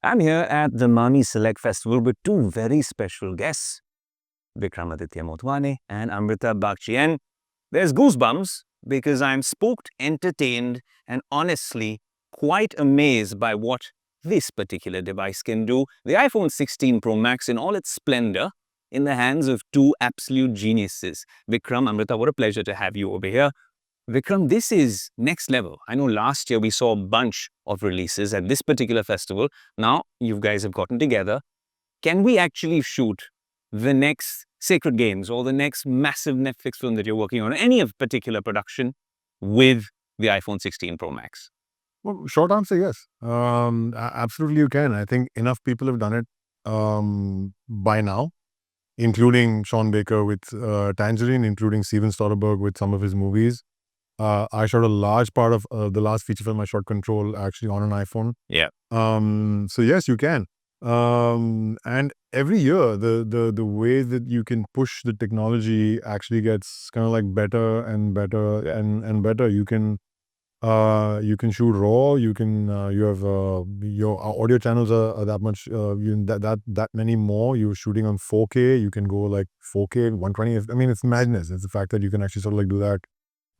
I'm here at the MAMI Select Festival with two very special guests, Vikramaditya Motwane and Amrita Bagchi. And there's goosebumps because I'm spooked, entertained, and honestly quite amazed by what this particular device can do. The iPhone 16 Pro Max in all its splendor in the hands of two absolute geniuses. Vikram, Amrita, what a pleasure to have you over here. Vikram, this is next level. I know last year we saw a bunch of releases at this particular festival. Now you guys have gotten together. Can we actually shoot the next Sacred Games or the next massive Netflix film that you're working on, any of particular production, with the iPhone 16 Pro Max? Well, short answer, yes. Absolutely, you can. I think enough people have done it by now, including Sean Baker with Tangerine, including Steven Soderbergh with some of his movies. I shot a large part of the last feature film I shot, Control, actually on an iPhone. Yeah. So yes, you can. And every year, the way that you can push the technology actually gets kind of like better and better and better. You can shoot raw. You can you have your audio channels are that much that many more. You're shooting on 4K. You can go like 4K 120. I mean, it's madness. It's the fact that you can actually sort of like do that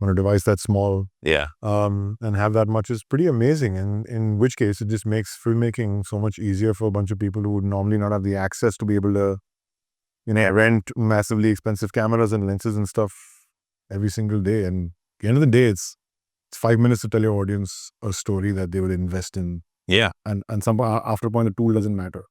on a device that small. Yeah. And have that much is pretty amazing. And in which case, it just makes filmmaking so much easier for a bunch of people who would normally not have the access to be able to, rent massively expensive cameras and lenses and stuff every single day. And at the end of the day, it's 5 minutes to tell your audience a story that they would invest in. Yeah. And after a point, the tool doesn't matter.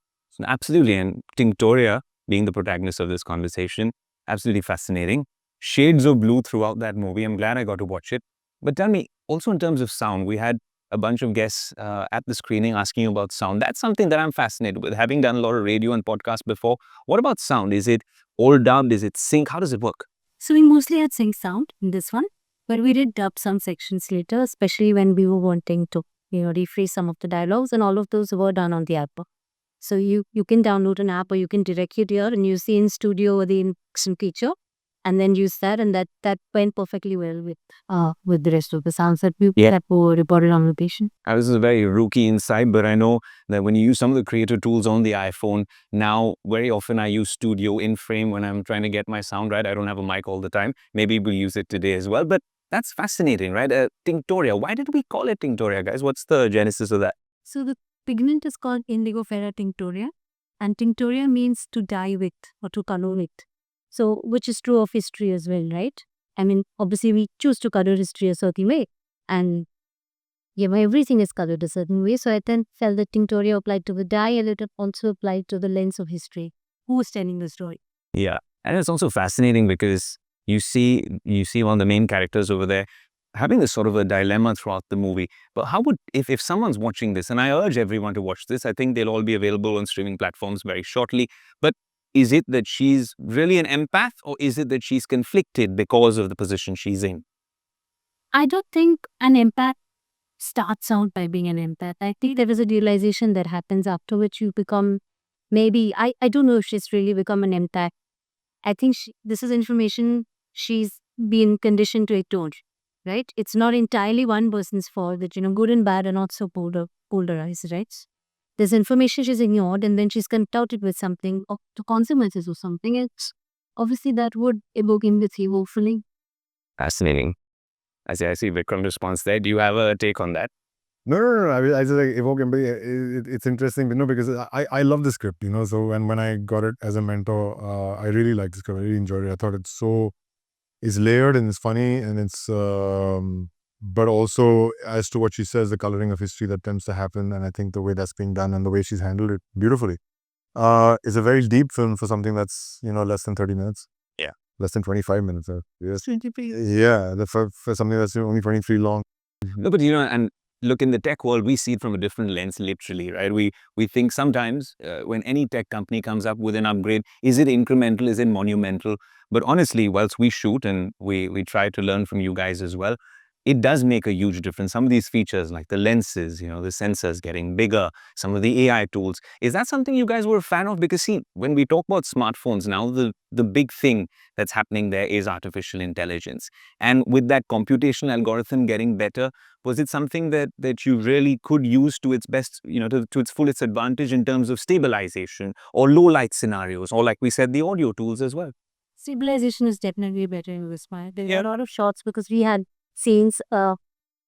Absolutely. And Tinctoria, being the protagonist of this conversation, absolutely fascinating. Shades of blue throughout that movie. I'm glad I got to watch it. But tell me, also in terms of sound, we had a bunch of guests at the screening asking about sound. That's something that I'm fascinated with. Having done a lot of radio and podcasts before, what about sound? Is it all dubbed? Is it sync? How does it work? So we mostly had sync sound in this one, but we did dub some sections later, especially when we were wanting to, rephrase some of the dialogues, and all of those were done on the app. So you can download an app or you can direct it here and use the in studio or the in feature, and then use that, and that went perfectly well with the rest of the sounds that were reported on location. I was a very rookie inside, but I know that when you use some of the creator tools on the iPhone, now very often I use Studio in frame when I'm trying to get my sound right. I don't have a mic all the time. Maybe we'll use it today as well. But that's fascinating, right? Tinctoria. Why did we call it Tinctoria, guys? What's the genesis of that? So the pigment is called Indigo Ferra Tinctoria, and Tinctoria means to dye with or to color with. So, which is true of history as well, right? I mean, obviously we choose to color history a certain way, and everything is colored a certain way. So I then felt that Tinctoria applied to the dye, and it also applied to the lens of history. Who was telling the story? Yeah, and it's also fascinating because you see one of the main characters over there having this sort of a dilemma throughout the movie. But how would, if someone's watching this, and I urge everyone to watch this, I think they'll all be available on streaming platforms very shortly, but is it that she's really an empath, or is it that she's conflicted because of the position she's in? I don't think an empath starts out by being an empath. I think there is a realization that happens after which you become, maybe, I don't know if she's really become an empath. I think this is information she's been conditioned to ignore, right? It's not entirely one person's fault that, good and bad are not so polarized, right? There's information she's ignored, and then she's confronted with something, or the consequences of something. It's obviously that would evoke empathy, hopefully. Fascinating. I see Vikram's response there. Do you have a take on that? No. I just like evoke empathy. It's interesting, because I love the script, So when I got it as a mentor, I really liked the script. I really enjoyed it. I thought it's layered and it's funny, and it's but also, as to what she says, the coloring of history that tends to happen, and I think the way that's being done and the way she's handled it beautifully. It's a very deep film for something that's less than 30 minutes. Yeah, less than 25 minutes. Yes. Yeah, for something that's only 23 long. No, but and look, in the tech world, we see it from a different lens, literally, right? We think sometimes when any tech company comes up with an upgrade, is it incremental, is it monumental? But honestly, whilst we shoot and we try to learn from you guys as well, it does make a huge difference. Some of these features like the lenses, the sensors getting bigger, some of the AI tools. Is that something you guys were a fan of? Because see, when we talk about smartphones now, the big thing that's happening there is artificial intelligence. And with that computational algorithm getting better, was it something that you really could use to its best, to its fullest advantage in terms of stabilization or low light scenarios, or like we said, the audio tools as well? Stabilization is definitely better in Vismaya. There are a lot of shots because we had scenes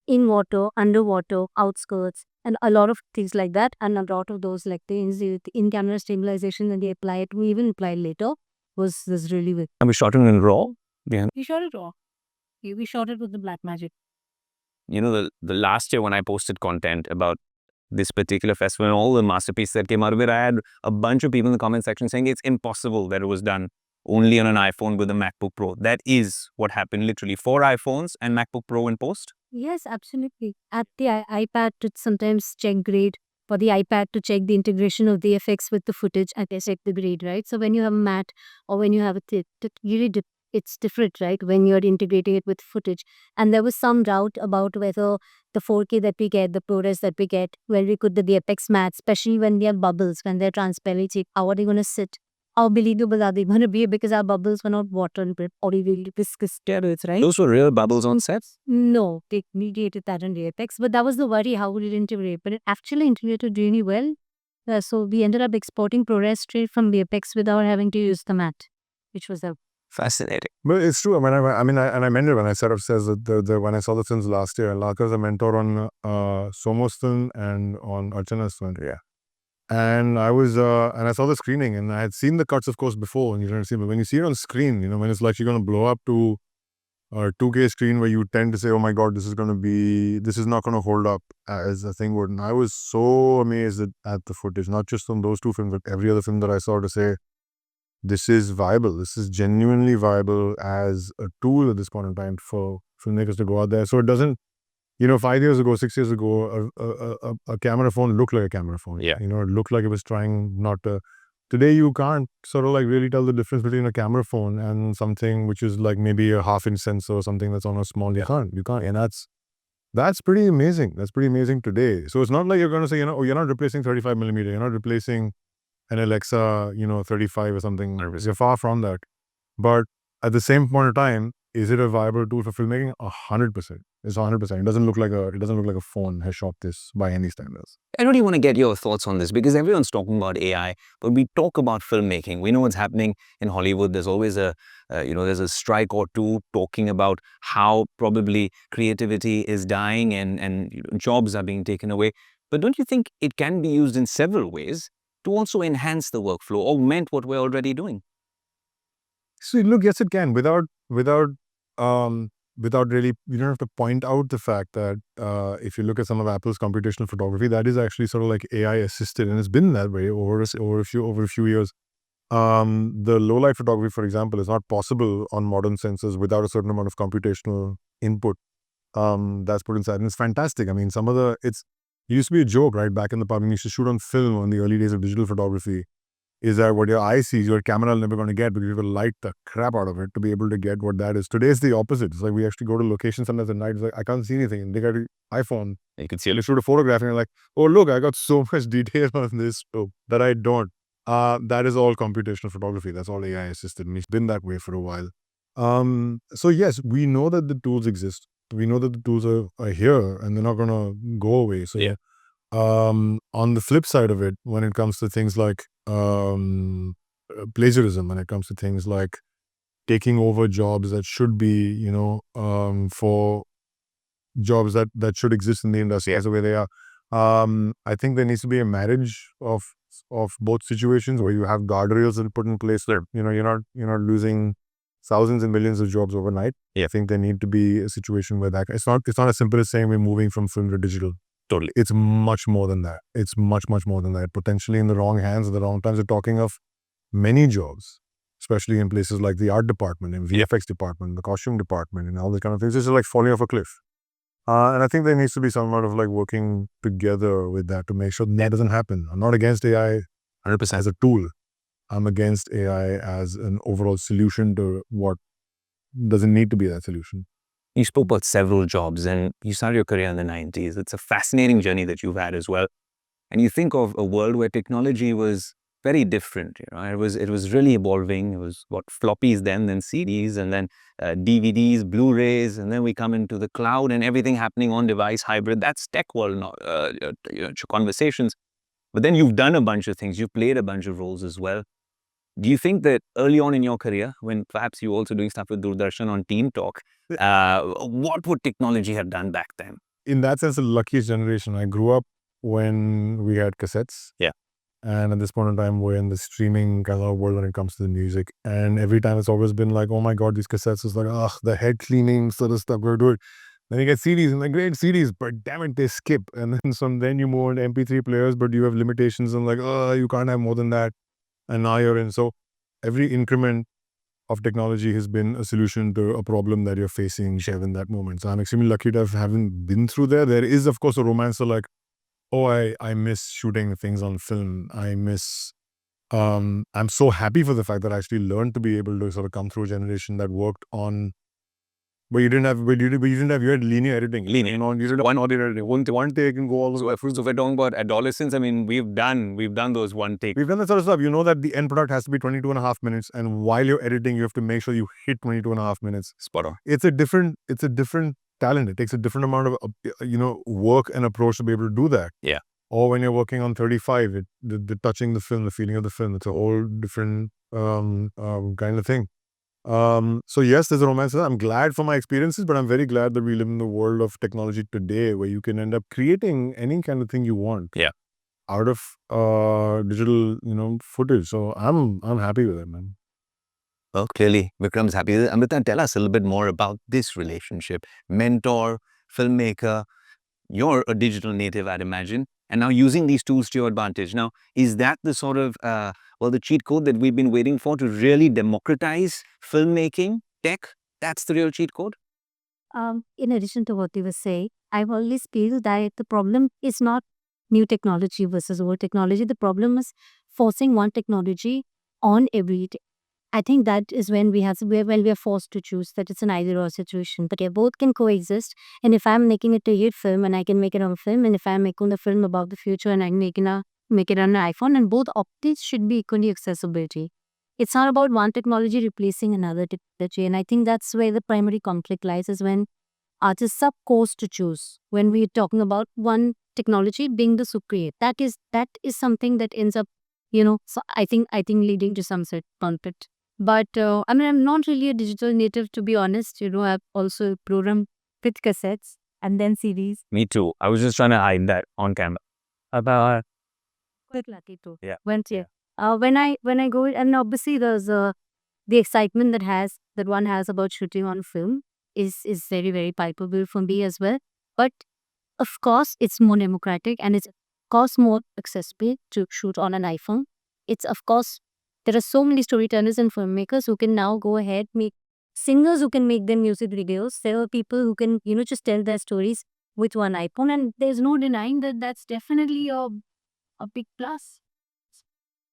in water, underwater, outskirts, and a lot of things like that. And a lot of those, like the in-camera stabilization that they apply it, we even apply later, was really good. And we shot it in RAW. Yeah. We shot it raw. We shot it with the black magic. The last year when I posted content about this particular festival and all the masterpieces that came out of it, I had a bunch of people in the comment section saying it's impossible that it was done only on an iPhone with a MacBook Pro. That is what happened literally. 4 iPhones and MacBook Pro in post. Yes, absolutely. At the iPad to sometimes check grade, for the iPad to check the integration of the effects with the footage and they check the grade, right? So when you have a matte or when you have it's different, right? When you're integrating it with footage. And there was some doubt about whether the 4K that we get, the ProRes that we get, where we could do the Apex matte, especially when they are bubbles, when they're transparent, how are they going to sit? How believable are they going to be? Because our bubbles were not water and or really viscous steroids, right? Those were real bubbles on set? No, they mediated that in the Apex, but that was the worry, how would it integrate? But it actually integrated really well. So we ended up exporting ProRes straight from the Apex without having to use the matte, which was Fascinating. But it's true. I meant it when I says that when I saw the films last year, Laka was a mentor on Somo's film and on Archana's film. Yeah. And I saw the screening and I had seen the cuts, of course, before, and you don't see, but when you see it on screen, when it's like you're going to blow up to a 2K screen where you tend to say, oh my God, this is not going to hold up as a thing would. And I was so amazed at the footage, not just on those two films, but every other film that I saw, to say, this is viable. This is genuinely viable as a tool at this point in time for filmmakers to go out there. So it doesn't, 5 years ago, 6 years ago, a camera phone looked like a camera phone. Yeah. It looked like it was trying not to. Today, you can't sort of like really tell the difference between a camera phone and something which is like maybe a half-inch sensor or something that's on a small. You can't. And that's pretty amazing. That's pretty amazing today. So it's not like you're going to say, you're not replacing 35 millimeter. You're not replacing an Alexa, 35 or something. You're far from that. But at the same point in time, is it a viable tool for filmmaking? 100%. It's 100%. It doesn't look like a phone has shot this by any standards. I really want to get your thoughts on this because everyone's talking about AI, but we talk about filmmaking. We know what's happening in Hollywood. There's always there's a strike or two talking about how probably creativity is dying and jobs are being taken away. But don't you think it can be used in several ways to also enhance the workflow, augment what we're already doing? So look, yes, it can without really, you don't have to point out the fact that if you look at some of Apple's computational photography, that is actually sort of like AI assisted, and it's been that way over a few years. The low light photography, for example, is not possible on modern sensors without a certain amount of computational input that's put inside, and it's fantastic. I mean, it used to be a joke, right? Back in the past, when you used to shoot on film in the early days of digital photography, is that what your eye sees, your camera is never going to get, because you have to light the crap out of it to be able to get what that is. Today it's the opposite. It's like we actually go to locations sometimes at night. It's like, I can't see anything. And they got an iPhone. You can see, you shoot a photograph and you're like, oh, look, I got so much detail on this that I don't. That is all computational photography. That's all AI assisted. And it's been that way for a while. So yes, we know that the tools exist. We know that the tools are here and they're not going to go away. So Yeah. On the flip side of it, when it comes to things like plagiarism, when it comes to things like taking over jobs that should be, for jobs that should exist in the industry as the way they are, I think there needs to be a marriage of both situations where you have guardrails that are put in place. You're not losing thousands and millions of jobs overnight. Yeah. I think there need to be a situation where it's not as simple as saying we're moving from film to digital. Totally. It's much more than that. It's much, much more than that. Potentially in the wrong hands at the wrong times. We're talking of many jobs, especially in places like the art department and VFX department, the costume department, and all these kind of things. It's just like falling off a cliff. And I think there needs to be some sort of like working together with that to make sure that doesn't happen. I'm not against AI 100% as a tool. I'm against AI as an overall solution to what doesn't need to be that solution. You spoke about several jobs and you started your career in the 90s. It's a fascinating journey that you've had as well. And you think of a world where technology was very different. It was really evolving. It was what, floppies then CDs, and then DVDs, Blu-rays, and then we come into the cloud and everything happening on device, hybrid. That's tech world conversations. But then you've done a bunch of things. You've played a bunch of roles as well. Do you think that early on in your career, when perhaps you were also doing stuff with Doordarshan on Team Talk, what would technology have done back then? In that sense, the luckiest generation. I grew up when we had cassettes. Yeah. And at this point in time, we're in the streaming kind of world when it comes to the music. And every time it's always been like, oh my God, these cassettes is like, the head cleaning sort of stuff, we're doing. Then you get CDs and like great CDs, but damn it, they skip. And then you move on to MP3 players, but you have limitations and like, you can't have more than that. And now you're in. So every increment of technology has been a solution to a problem that you're facing in that moment. So I'm extremely lucky to have having been through there. There is, of course, a romance of like, I miss shooting things on film. I miss, I'm so happy for the fact that I actually learned to be able to sort of come through a generation that worked on, but you had linear editing. Linear. You know, you did one audio editing, one take and go all the way. So if we're talking about adolescence, I mean, we've done those one take. We've done that sort of stuff. You know that the end product has to be 22 and a half minutes. And while you're editing, you have to make sure you hit 22 and a half minutes. Spot on. It's a different talent. It takes a different amount of, work and approach to be able to do that. Yeah. Or when you're working on 35, the touching the film, the feeling of the film, it's a whole different kind of thing. So yes, there's a romance. I'm glad for my experiences, but I'm very glad that we live in the world of technology today where you can end up creating any kind of thing you want. Yeah. Out of digital, footage. So I'm happy with it, man. Well, clearly, Vikram's happy with it. Amrita, tell us a little bit more about this relationship. Mentor, filmmaker, you're a digital native, I'd imagine, and now using these tools to your advantage. Now, is that the sort of, the cheat code that we've been waiting for to really democratize filmmaking, tech? That's the real cheat code? In addition to what you were saying, I've always feel that the problem is not new technology versus old technology. The problem is forcing one technology on every day. I think that is when we are forced to choose that it's an either or situation. But yeah, both can coexist. And if I'm making a hit film and I can make it on film, and if I'm making the film about the future and I can make it on an iPhone, and both optics should be equally accessibility. It's not about one technology replacing another technology. And I think that's where the primary conflict lies, is when artists are forced to choose. When we're talking about one technology being the superior, that is something that ends up, so I think leading to some sort of conflict. But I'm not really a digital native, to be honest. I've also programmed with cassettes and then CDs. Me too. I was just trying to hide that on camera. Quite lucky too. Yeah. When I go, and obviously there's the excitement that one has about shooting on film is very, very palpable for me as well. But of course, it's more democratic and it's of course more accessible to shoot on an iPhone. It's of course, there are so many storytellers and filmmakers who can now go ahead, make singers who can make their music videos. There are people who can, just tell their stories with one iPhone. And there's no denying that that's definitely a big plus.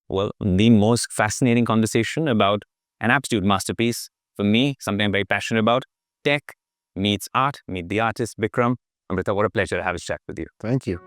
Well, the most fascinating conversation about an absolute masterpiece for me, something I'm very passionate about. Tech meets art, meet the artist, Vikram. Amrita, what a pleasure to have a chat with you. Thank you.